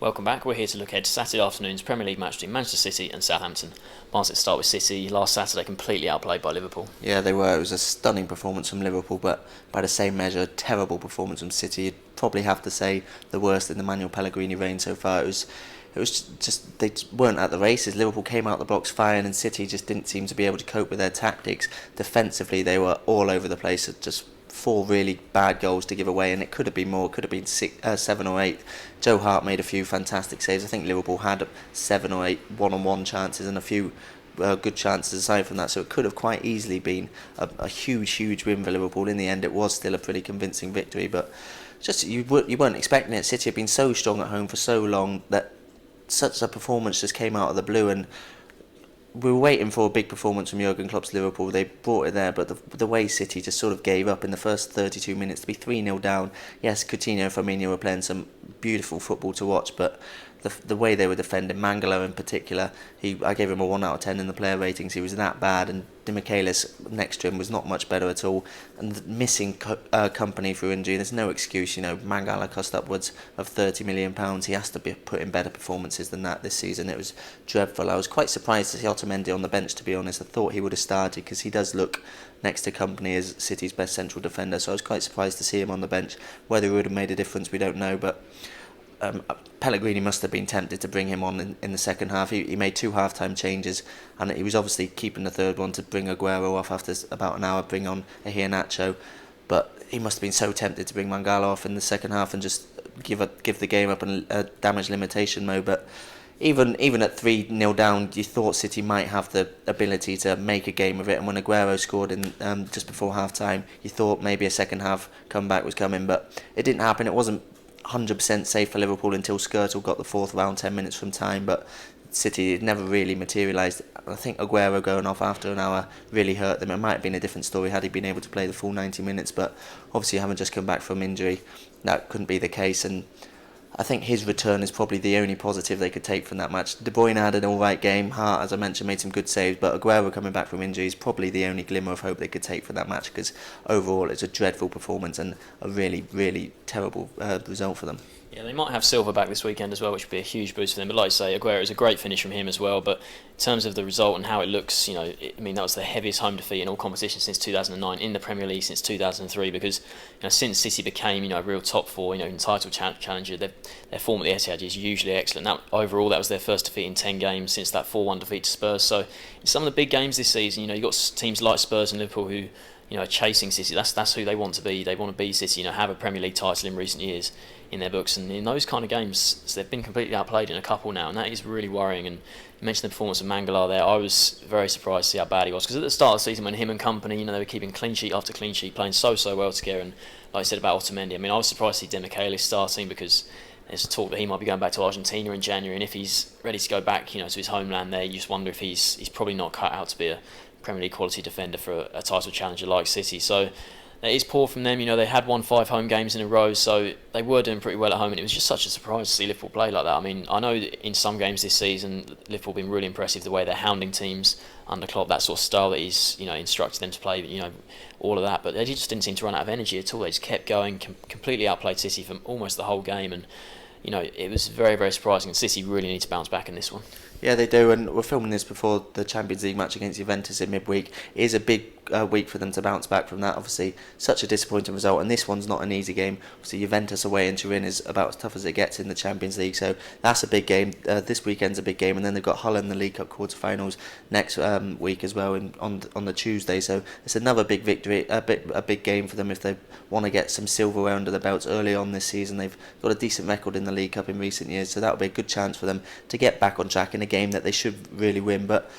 Welcome back. We're here to look ahead to Saturday afternoon's Premier League match between Manchester City and Southampton. Barnes, let's start with City. Last Saturday, completely outplayed by Liverpool. Yeah, they were. It was a stunning performance from Liverpool, but by the same measure, terrible performance from City. You'd probably have to say the worst in the Manuel Pellegrini reign so far. It was just they weren't at the races. Liverpool came out the blocks firing, and City just didn't seem to be able to cope with their tactics. Defensively, they were all over the place. Just four really bad goals to give away, and it could have been more. It could have been 7 or 8. Joe Hart made a few fantastic saves. I think Liverpool had 7 or 8 one-on-one chances and a few good chances aside from that, so it could have quite easily been a huge win for Liverpool. In the end, it was still a pretty convincing victory, but just you weren't expecting it. City had been so strong at home for so long that such a performance just came out of the blue, and we were waiting for a big performance from Jurgen Klopp's Liverpool. They brought it there, but the way City just sort of gave up in the first 32 minutes to be 3-0 down. Yes, Coutinho and Firmino were playing some beautiful football to watch, but the way they were defending, Mangala in particular, I gave him a 1 out of 10 in the player ratings. He was that bad, and Demichelis next to him was not much better at all. And missing company through injury, there's no excuse. Mangala cost upwards of £30 million. He has to be put in better performances than that this season. It was dreadful. I was quite surprised to see Otamendi on the bench, to be honest. I thought he would have started because he does look, next to company, as City's best central defender. So I was quite surprised to see him on the bench. Whether it would have made a difference, we don't know, but Pellegrini must have been tempted to bring him on in the second half. He made 2 half-time changes, and he was obviously keeping the third one to bring Aguero off after about an hour, bring on Iheanacho. But he must have been so tempted to bring Mangala off in the second half and just give the game up in damage limitation mode. But even at 3-0 down, you thought City might have the ability to make a game of it. And when Aguero scored in just before half-time, you thought maybe a second half comeback was coming, but it didn't happen. It wasn't 100% safe for Liverpool until Skirtle got the fourth round 10 minutes from time, but City never really materialised. I think Aguero going off after an hour really hurt them. It might have been a different story had he been able to play the full 90 minutes, but obviously having just come back from injury, that couldn't be the case, and I think his return is probably the only positive they could take from that match. De Bruyne had an alright game. Hart, as I mentioned, made some good saves, but Aguero coming back from injury is probably the only glimmer of hope they could take from that match, because overall it's a dreadful performance and a really terrible result for them. Yeah, they might have Silva back this weekend as well, which would be a huge boost for them. But like I say, Aguero is a great finish from him as well. But in terms of the result and how it looks, that was the heaviest home defeat in all competitions since 2009, in the Premier League since 2003. Because since City became a real top four, title challenger, their form at the Etihad is usually excellent. Overall, that was their first defeat in 10 games since that 4-1 defeat to Spurs. So in some of the big games this season, you've got teams like Spurs and Liverpool who chasing City. That's who they want to be. They want to be City. Have a Premier League title in recent years in their books, and in those kind of games, they've been completely outplayed in a couple now, and that is really worrying. And you mentioned the performance of Mangala there. I was very surprised to see how bad he was, because at the start of the season, when him and company, they were keeping clean sheet after clean sheet, playing so well together. And like I said about Otamendi, I was surprised to see Demichelis starting, because there's talk that he might be going back to Argentina in January, and if he's ready to go back, to his homeland there, you just wonder if he's probably not cut out to be a Premier League quality defender for a title challenger like City. So it is poor from them. They had won 5 home games in a row, so they were doing pretty well at home, and it was just such a surprise to see Liverpool play like that. I know that in some games this season, Liverpool have been really impressive, the way they're hounding teams under Klopp, that sort of style that he's instructed them to play, all of that. But they just didn't seem to run out of energy at all. They just kept going, completely outplayed City for almost the whole game, and it was very surprising, and City really need to bounce back in this one. Yeah, they do, and we're filming this before the Champions League match against Juventus in midweek. It is a big week for them to bounce back from that. Obviously, such a disappointing result, and this one's not an easy game. Obviously, Juventus away in Turin is about as tough as it gets in the Champions League, so that's a big game. This weekend's a big game, and then they've got Hull in the League Cup quarterfinals next week as well on the Tuesday. So it's another big victory, a big game for them if they want to get some silverware under their belts early on this season. They've got a decent record in the League Cup in recent years, so that'll be a good chance for them to get back on track in a game that they should really win. But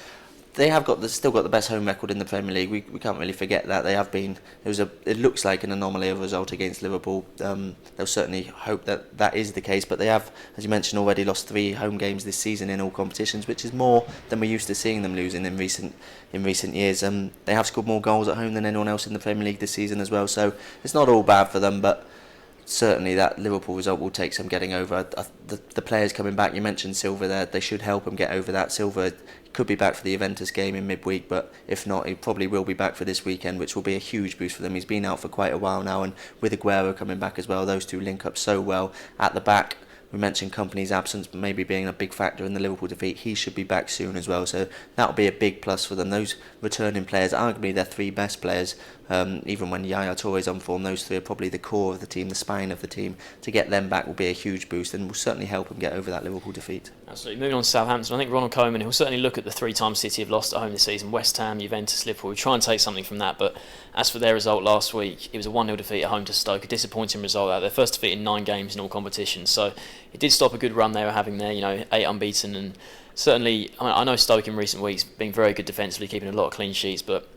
they have still got the best home record in the Premier League. We can't really forget that. They have been. It looks like an anomaly of a result against Liverpool. They'll certainly hope that is the case. But they have, as you mentioned, already lost 3 home games this season in all competitions, which is more than we're used to seeing them losing in recent years. They have scored more goals at home than anyone else in the Premier League this season as well. So it's not all bad for them, but certainly that Liverpool result will take some getting over. The players coming back, you mentioned Silva there, they should help him get over that. Silva could be back for the Juventus game in midweek, but if not, he probably will be back for this weekend, which will be a huge boost for them. He's been out for quite a while now, and with Aguero coming back as well, those two link up so well at the back. we mentioned Company's absence maybe being a big factor in the Liverpool defeat. He should be back soon as well, so that'll be a big plus for them. Those returning players, arguably their three best players, even when Yaya Touré's on form, those three are probably the core of the team, the spine of the team. To get them back will be a huge boost and will certainly help them get over that Liverpool defeat. Absolutely. Moving on to Southampton, I think Ronald Koeman, he'll certainly look at the 3 times City have lost at home this season: West Ham, Juventus, Liverpool. We'll try and take something from that, but as for their result last week, it was a 1-0 defeat at home to Stoke, a disappointing result out. Their first defeat in 9 games in all competitions, so it did stop a good run they were having there, 8 unbeaten, and certainly, I know Stoke in recent weeks been very good defensively, keeping a lot of clean sheets, but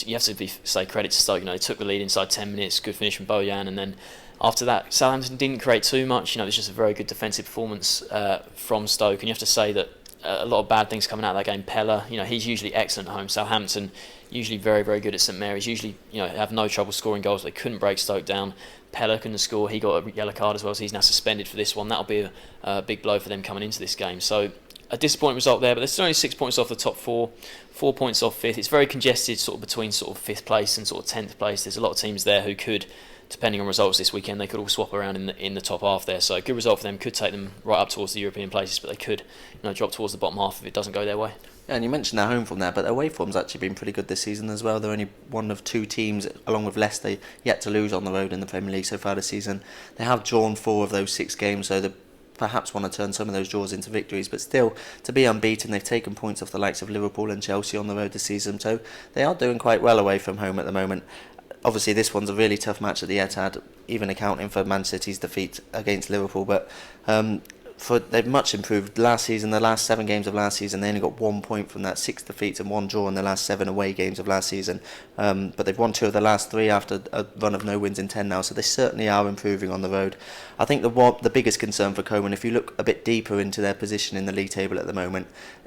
you have to say credit to Stoke. They took the lead inside 10 minutes, good finish from Bojan, and then after that, Southampton didn't create too much. It was just a very good defensive performance from Stoke, and you have to say that a lot of bad things coming out of that game. Pella, he's usually excellent at home. Southampton, usually very, very good at St Mary's, usually have no trouble scoring goals. They couldn't break Stoke down. Pella couldn't score. He got a yellow card as well, so he's now suspended for this one. That'll be a big blow for them coming into this game. So a disappointing result there, but they're still only 6 points off the top 4, 4 points off 5th. It's very congested between 5th place and 10th place. There's a lot of teams there who could, depending on results this weekend, they could all swap around in the top half there. So a good result for them could take them right up towards the European places, but they could drop towards the bottom half if it doesn't go their way. Yeah, and you mentioned their home form there, but their away form's actually been pretty good this season as well. They're only one of 2 teams, along with Leicester, yet to lose on the road in the Premier League so far this season. They have drawn 4 of those 6 games, so they perhaps want to turn some of those draws into victories, but still, to be unbeaten, they've taken points off the likes of Liverpool and Chelsea on the road this season, so they are doing quite well away from home at the moment. Obviously, this one's a really tough match at the Etihad, even accounting for Man City's defeat against Liverpool, but they've much improved. Last season, the last 7 games of last season, they only got 1 point from that, 6 defeats and 1 draw in the last 7 away games of last season. But they've won 2 of the last 3 after a run of no wins in 10 now, so they certainly are improving on the road. I think the biggest concern for Koeman, if you look a bit deeper into their position in the league table at the moment,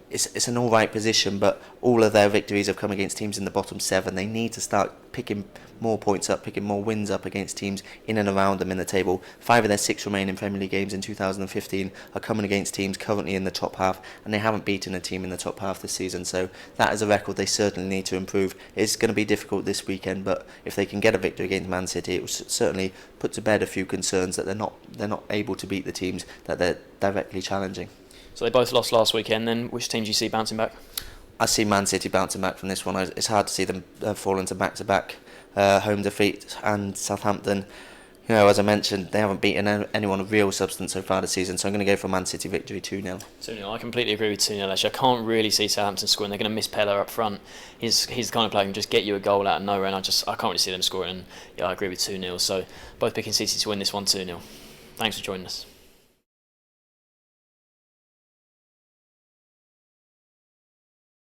it's an alright position, but all of their victories have come against teams in the bottom 7. They need to start picking more points up, picking more wins up against teams in and around them in the table. 5 of their 6 remaining Premier League games in 2015 are coming against teams currently in the top half, and they haven't beaten a team in the top half this season, so that is a record they certainly need to improve. It's going to be difficult this weekend, but if they can get a victory against Man City, it will certainly put to bed a few concerns that they're not able to beat the teams that they're directly challenging. So they both lost last weekend. Then which team do you see bouncing back? I see Man City bouncing back from this one. It's hard to see them fall into back-to-back home defeat, and Southampton, as I mentioned, they haven't beaten anyone of real substance so far this season, so I'm going to go for Man City victory 2-0. 2-0. I completely agree with 2-0. Actually, I can't really see Southampton scoring. They're going to miss Pella up front. He's the kind of player who can just get you a goal out of nowhere, and I can't really see them scoring. And I agree with 2-0. So both picking City to win this one 2-0. Thanks for joining us.